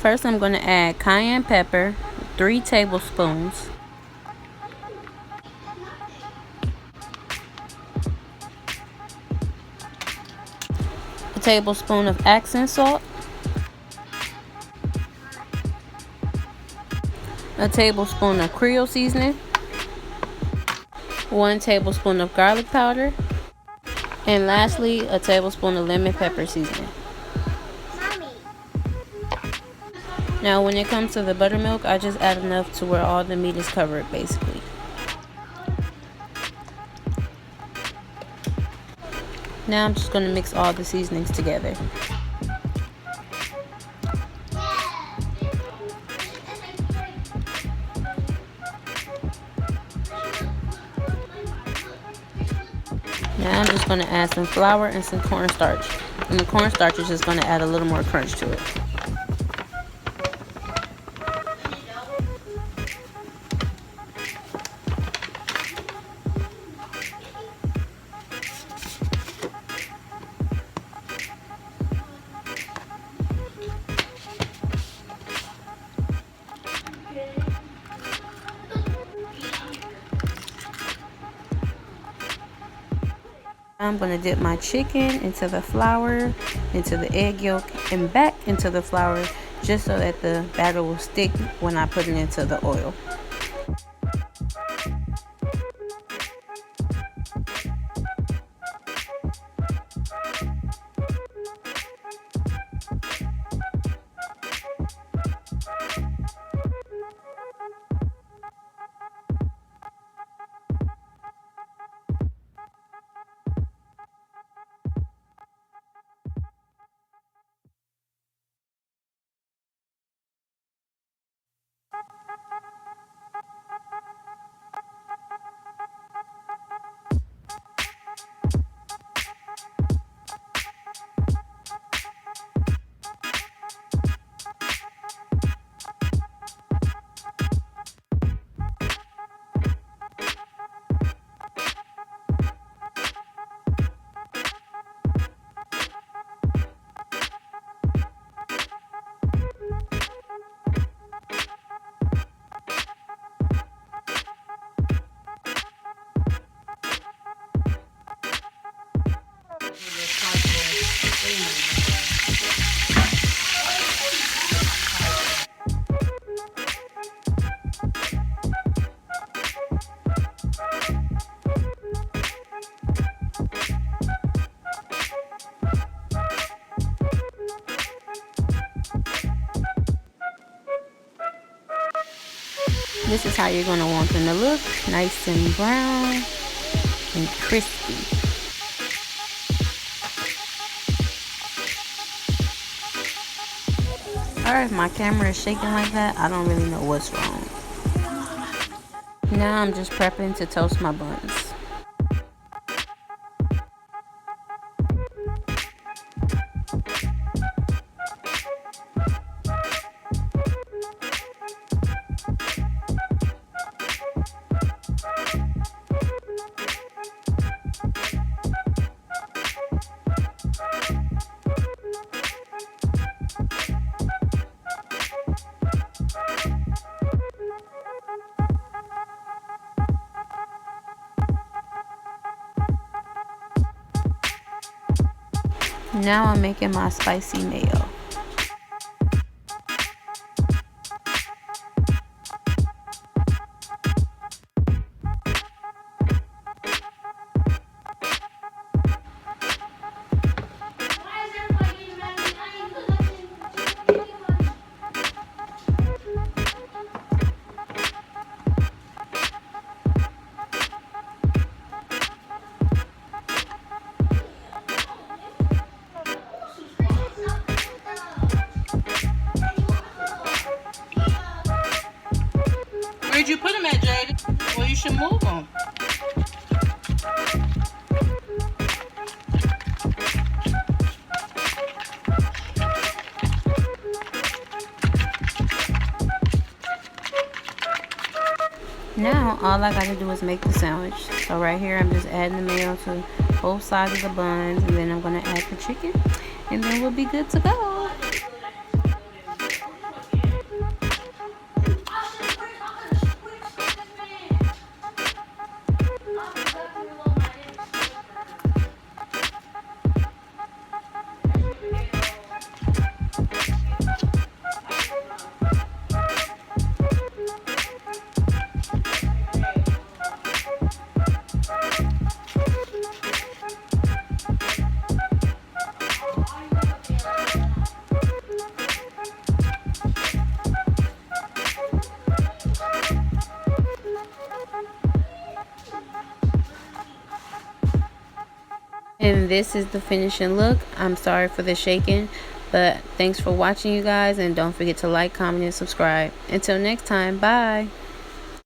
First, I'm going to add cayenne pepper, 3 tablespoons. A tablespoon of accent salt. A tablespoon of Creole seasoning. 1 tablespoon of garlic powder. And lastly, a tablespoon of lemon pepper seasoning. Now when it comes to the buttermilk, I just add enough to where all the meat is covered basically. Now I'm just going to mix all the seasonings together. Now I'm just going to add some flour and some cornstarch. And the cornstarch is just going to add a little more crunch to it. I'm going to dip my chicken into the flour, into the egg yolk, and back into the flour just so that the batter will stick when I put it into the oil. This is how you're going to want them to look, nice and brown and crispy. Alright, my camera is shaking like that. I don't really know what's wrong. Now I'm just prepping to toast my buns. Now I'm making my spicy mayo. Where'd you put them at, Jaden? Well, you should move them. Now all I gotta do is make the sandwich. So right here I'm just adding the mayo to both sides of the buns, and then I'm gonna add the chicken, and then we'll be good to go. And this is the finishing look. I'm sorry for the shaking, but thanks for watching, you guys, and don't forget to like, comment, and subscribe. Until next time, bye.